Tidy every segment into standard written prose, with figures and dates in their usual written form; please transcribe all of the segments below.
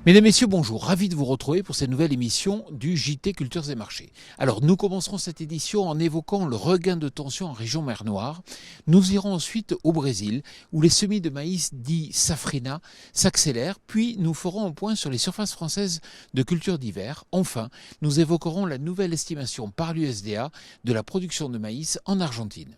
Mesdames, Messieurs, bonjour. Ravi de vous retrouver pour cette nouvelle émission du JT Cultures et Marchés. Alors, nous commencerons cette édition en évoquant le regain de tension en région Mer Noire. Nous irons ensuite au Brésil, où les semis de maïs dits safrina s'accélèrent, puis nous ferons un point sur les surfaces françaises de cultures d'hiver. Enfin, nous évoquerons la nouvelle estimation par l'USDA de la production de maïs en Argentine.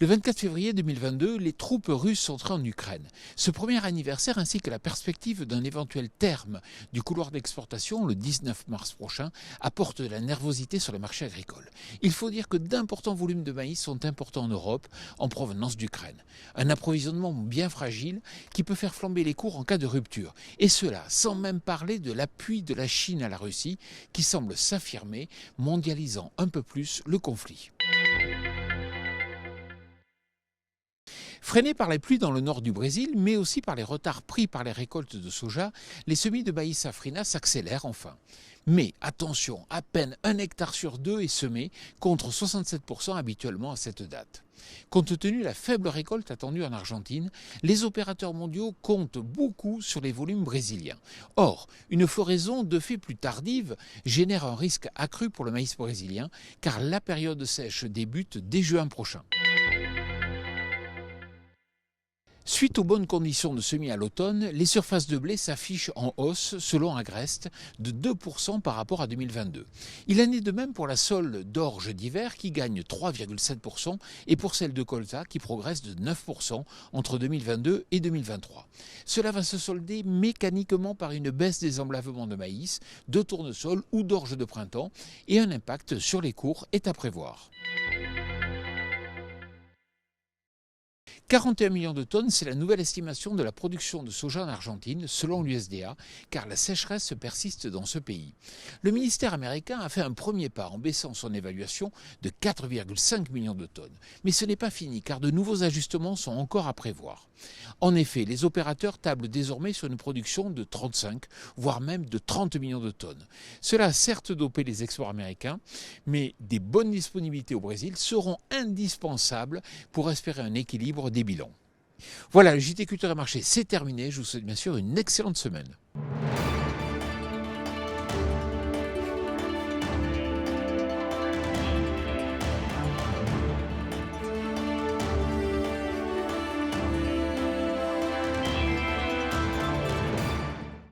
Le 24 février 2022, les troupes russes sont entrées en Ukraine. Ce premier anniversaire ainsi que la perspective d'un éventuel terme du couloir d'exportation le 19 mars prochain apportent de la nervosité sur les marchés agricoles. Il faut dire que d'importants volumes de maïs sont importés en Europe en provenance d'Ukraine. Un approvisionnement bien fragile qui peut faire flamber les cours en cas de rupture. Et cela sans même parler de l'appui de la Chine à la Russie qui semble s'affirmer, mondialisant un peu plus le conflit. Freinés par les pluies dans le nord du Brésil, mais aussi par les retards pris par les récoltes de soja, les semis de maïs safrina s'accélèrent enfin. Mais attention, à peine 1 hectare sur 2 est semé, contre 67% habituellement à cette date. Compte tenu de la faible récolte attendue en Argentine, les opérateurs mondiaux comptent beaucoup sur les volumes brésiliens. Or, une floraison de fait plus tardive génère un risque accru pour le maïs brésilien, car la période sèche débute dès juin prochain. Suite aux bonnes conditions de semis à l'automne, les surfaces de blé s'affichent en hausse, selon Agreste, de 2% par rapport à 2022. Il en est de même pour la sole d'orge d'hiver qui gagne 3,7% et pour celle de colza qui progresse de 9% entre 2022 et 2023. Cela va se solder mécaniquement par une baisse des emblavements de maïs, de tournesol ou d'orge de printemps et un impact sur les cours est à prévoir. 41 millions de tonnes, c'est la nouvelle estimation de la production de soja en Argentine, selon l'USDA, car la sécheresse persiste dans ce pays. Le ministère américain a fait un premier pas en baissant son évaluation de 4,5 millions de tonnes. Mais ce n'est pas fini, car de nouveaux ajustements sont encore à prévoir. En effet, les opérateurs tablent désormais sur une production de 35, voire même de 30 millions de tonnes. Cela a certes dopé les exports américains, mais des bonnes disponibilités au Brésil seront indispensables pour espérer un équilibre des bilans. Voilà, le JT Culture et Marché, c'est terminé. Je vous souhaite bien sûr une excellente semaine.